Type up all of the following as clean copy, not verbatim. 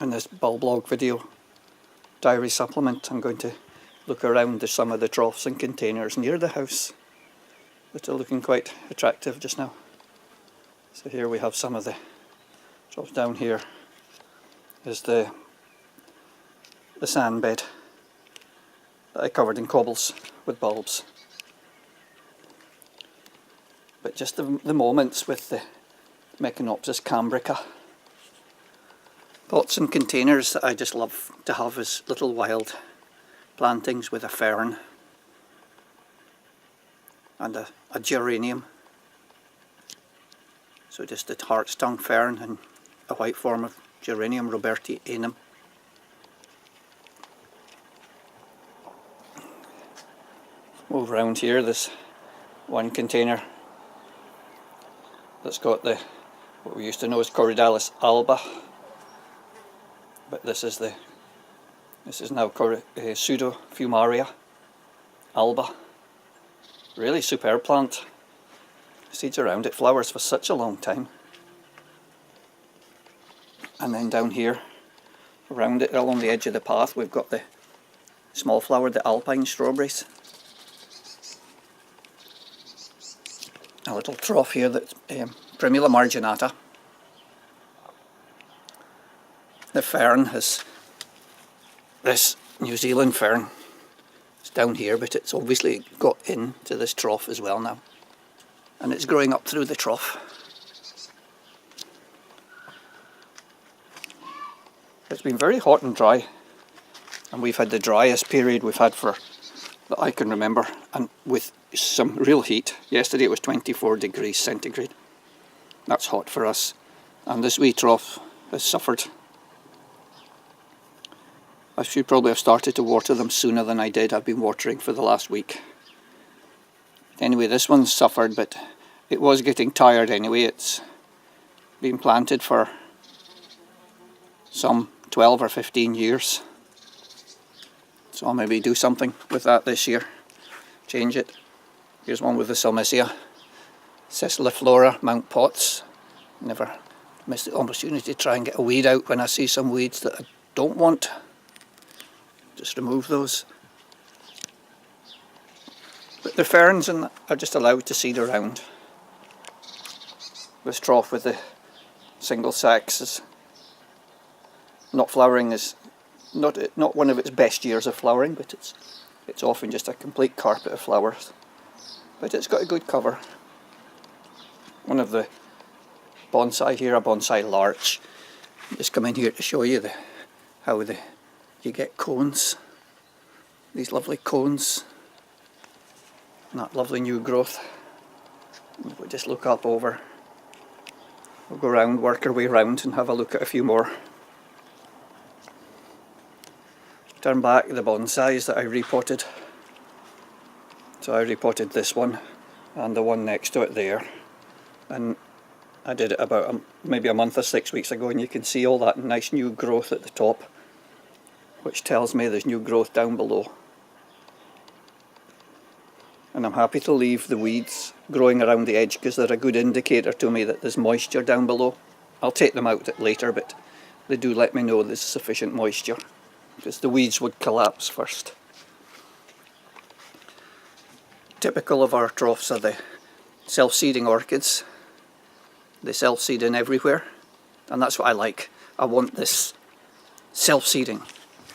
in this bulb log video diary supplement, I'm going to look around some of the troughs and containers near the house that are looking quite attractive just now. So here we have some of the troughs. Down here is the sand bed that I covered in cobbles with bulbs. But just the moments with the Meconopsis cambrica. Pots and containers that I just love to have as little wild plantings with a fern and a geranium. So just a hart's tongue fern and a white form of geranium, Roberti anum. Move around here, there's one container that's got what we used to know as Corydalis alba, but this is now Pseudofumaria alba. Really superb plant. Seeds around it, flowers for such a long time. And then down here, around it, along the edge of the path, we've got the small flower, the alpine strawberries. A little trough here that's Primula marginata. The fern has this New Zealand fern. It's down here, but it's obviously got into this trough as well now. And it's growing up through the trough. It's been very hot and dry, and we've had the driest period we've had that I can remember, and with some real heat. Yesterday it was 24 degrees centigrade. That's hot for us, and this wee trough has suffered. I should probably have started to water them sooner than I did. I've been watering for the last week. Anyway, this one's suffered, but it was getting tired anyway. It's been planted for some 12 or 15 years. So I'll maybe do something with that this year. Change it. Here's one with the Salmisia. Ceciliflora Mount Potts. Never miss the opportunity to try and get a weed out when I see some weeds that I don't want. Just remove those. But the ferns are just allowed to seed around. This trough with the single sacks is not flowering, is not one of its best years of flowering, but it's often just a complete carpet of flowers. But it's got a good cover. One of the bonsai here, a bonsai larch. Just come in here to show you how you get cones. These lovely cones. And that lovely new growth. We'll just look up over. We'll go round, work our way round and have a look at a few more. Turn back the bonsais that I repotted. So I repotted this one and the one next to it there. And I did it about maybe a month or 6 weeks ago, and you can see all that nice new growth at the top, which tells me there's new growth down below. And I'm happy to leave the weeds growing around the edge because they're a good indicator to me that there's moisture down below. I'll take them out later, but they do let me know there's sufficient moisture, because the weeds would collapse first. Typical of our troughs are the self-seeding orchids. They self-seed in everywhere, and that's what I like. I want this self-seeding.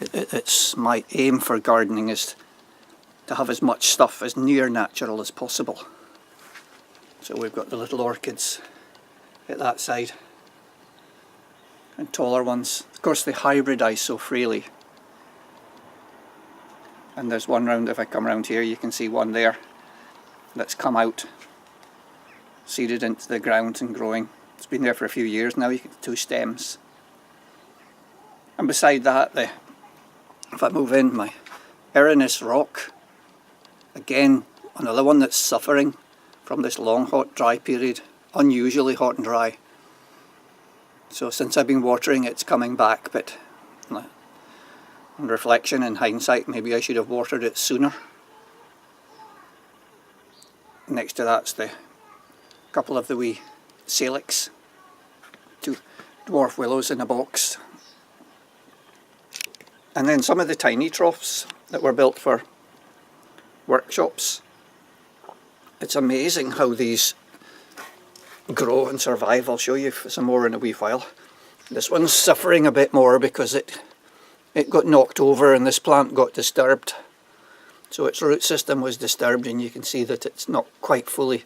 It's my aim for gardening is to have as much stuff as near natural as possible. So we've got the little orchids at that side, and taller ones. Of course they hybridize so freely. And there's one round, if I come around here, you can see one there that's come out, seeded into the ground and growing. It's been there for a few years now. You get 2 stems. And beside that, if I move in, my Erinus rock, again another one that's suffering from this long hot dry period, unusually hot and dry. So since I've been watering, it's coming back, but on reflection and hindsight, maybe I should have watered it sooner. Next to that's the couple of the wee salix, 2 dwarf willows in a box. And then some of the tiny troughs that were built for workshops. It's amazing how these grow and survive. I'll show you some more in a wee while. This one's suffering a bit more because it got knocked over and this plant got disturbed. So its root system was disturbed, and you can see that it's not quite fully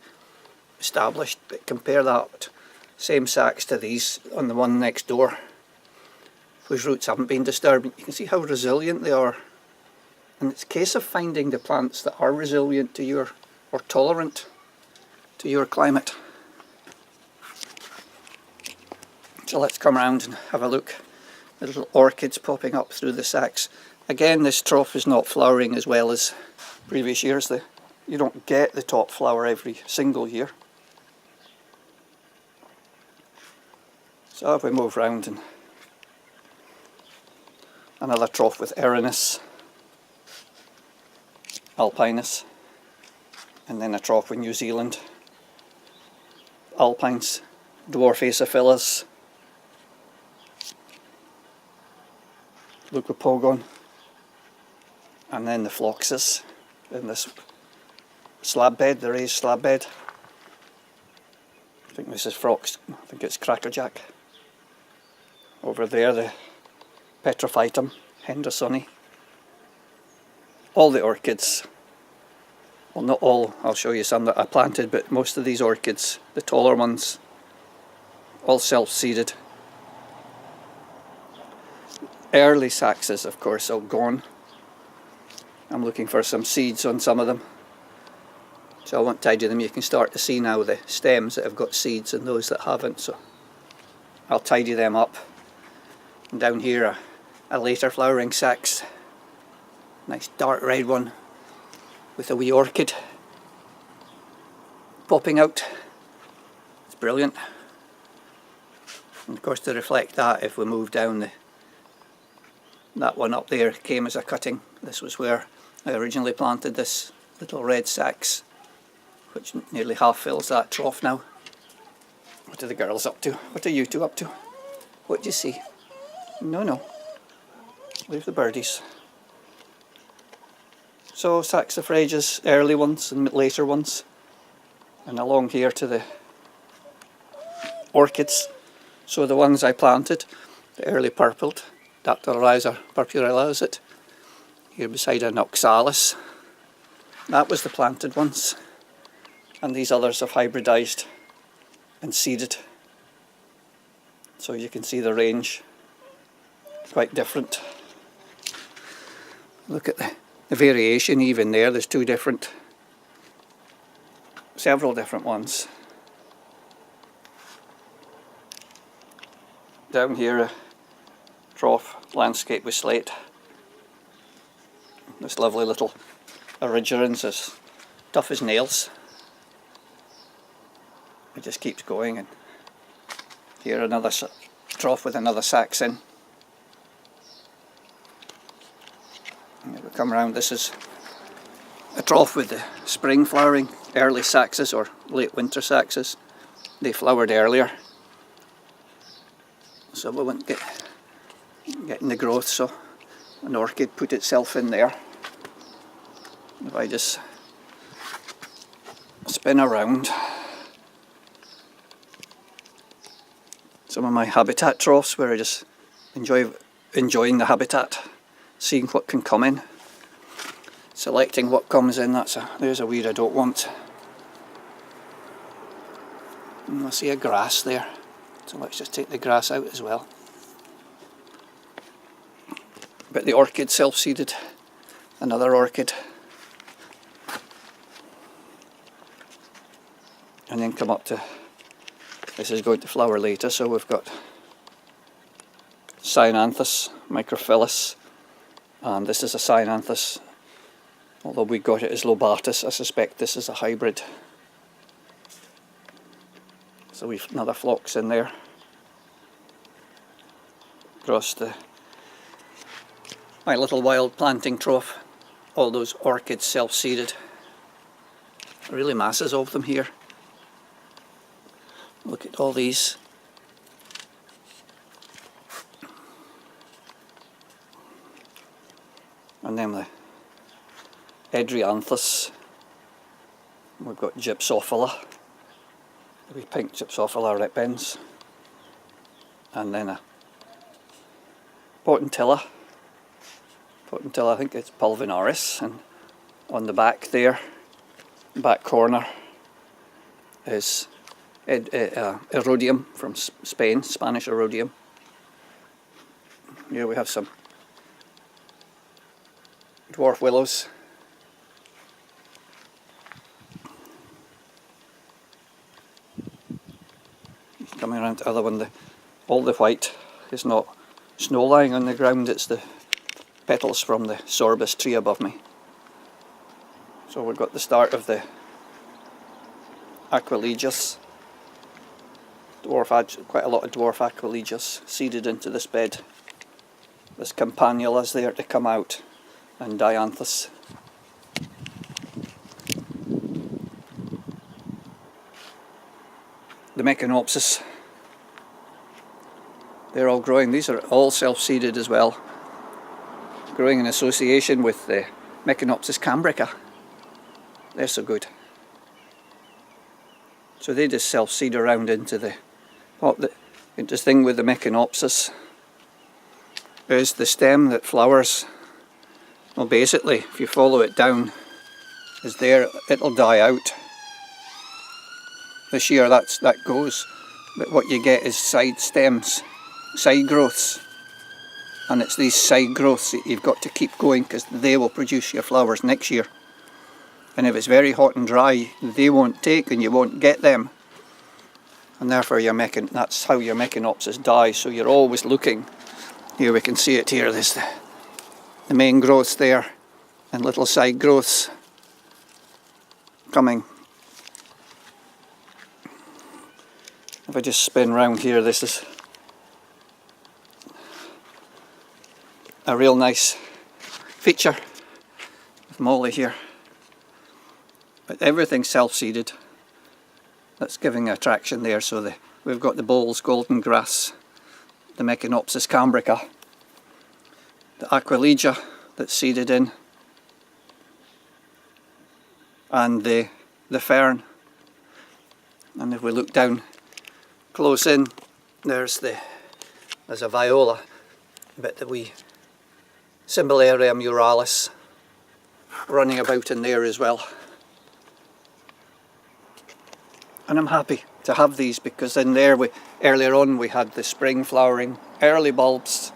established. But compare that same sacks to these on the one next door, whose roots haven't been disturbed. You can see how resilient they are. And it's a case of finding the plants that are resilient to your, or tolerant to your climate. So let's come around and have a look. The little orchids popping up through the sacks. Again, this trough is not flowering as well as previous years. You don't get the top flower every single year. So if we move round, and another trough with Erinus, Alpinus, and then a trough with New Zealand Alpines, Dwarf Acephalus, Leucopogon, and then the Phloxus in this slab bed, the raised slab bed. I think this is Phlox, I think it's Crackerjack. Over there the Petrophytum hendersoni. All the orchids, well not all, I'll show you some that I planted, but most of these orchids, the taller ones, all self-seeded. Early saxes, of course, all gone. I'm looking for some seeds on some of them, so I won't tidy them. You can start to see now the stems that have got seeds and those that haven't, so I'll tidy them up. And down here a later flowering sax, nice dark red one with a wee orchid popping out. It's brilliant. And of course, to reflect that, if we move down, that one up there came as a cutting. This was where I originally planted this little red sax, which nearly half fills that trough now. What are the girls up to? What are you two up to? What do you see? No. Leave the birdies. So saxifrages, early ones and later ones. And along here to the orchids. So the ones I planted, the early purpled, Dactylorhiza purpurella is it? Here beside an oxalis. That was the planted ones. And these others have hybridized and seeded. So you can see the range, quite different. Look at the variation even there. There's several different ones. Down here a trough landscape with slate. This lovely little Erigerans is tough as nails. It just keeps going. And here another trough with another sax in. And we come around, this is a trough with the spring flowering, early saxes or late winter saxes. They flowered earlier, so we wouldn't getting the growth, so an orchid put itself in there. If I just spin around, some of my habitat troughs where I just enjoying the habitat, seeing what can come in, selecting what comes in. There's a weed I don't want. And I see a grass there, so let's just take the grass out as well. But the orchid self-seeded, another orchid. And then come up to, this is going to flower later, so we've got Cyananthus microphyllus, and this is a Cyananthus, although we got it as lobatus. I suspect this is a hybrid. So we've another phlox in there. Across my little wild planting trough, all those orchids self-seeded. Really masses of them here. Look at all these. And then the Edryanthus. We've got Gypsophila, the wee pink Gypsophila repens, and then a Potentilla. Potentilla, I think it's pulvinaris, and on the back there, back corner, is Erodium from Spain, Spanish Erodium. Here we have some dwarf willows. Coming around to the other one, all the white is not snow lying on the ground, it's the petals from the sorbus tree above me. So we've got the start of the Aquilegias. Quite a lot of dwarf Aquilegias seeded into this bed. There's Campanulas there to come out, and Dianthus. The Meconopsis. They're all growing. These are all self-seeded as well. Growing in association with the Meconopsis cambrica. They're so good. So they just self-seed around into the pot. The interesting thing with the Meconopsis is the stem that flowers. Well, basically, if you follow it down, is there, it'll die out. This year that goes, but what you get is side stems, side growths, and it's these side growths that you've got to keep going because they will produce your flowers next year. And if it's very hot and dry, they won't take and you won't get them, and therefore that's how your Meconopsis dies. So you're always looking. Here we can see it here, there's the main growths there and little side growths coming. If I just spin round here, this is a real nice feature of Molly here. But everything's self-seeded. That's giving attraction there. So we've got the Bowles golden grass, the Meconopsis cambrica, the Aquilegia that's seeded in, and the fern. And if we look down close in, there's a viola, but the wee Cymbalarium muralis running about in there as well. And I'm happy to have these because in there earlier on we had the spring flowering early bulbs,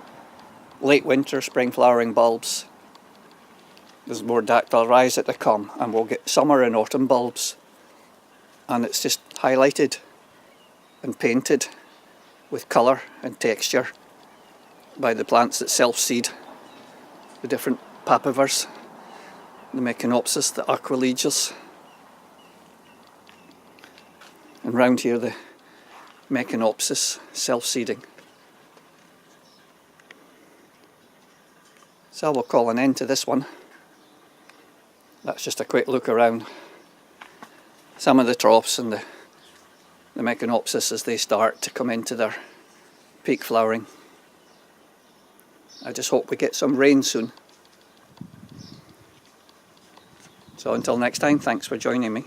late winter spring flowering bulbs. There's more dactyl rhizate to come, and we'll get summer and autumn bulbs, and it's just highlighted and painted with colour and texture by the plants that self-seed, the different papavers, the Meconopsis, the Aquilegias, and round here the Meconopsis self-seeding. So we'll call an end to this one. That's just a quick look around some of the troughs and the Meconopsis as they start to come into their peak flowering. I just hope we get some rain soon. So until next time, thanks for joining me.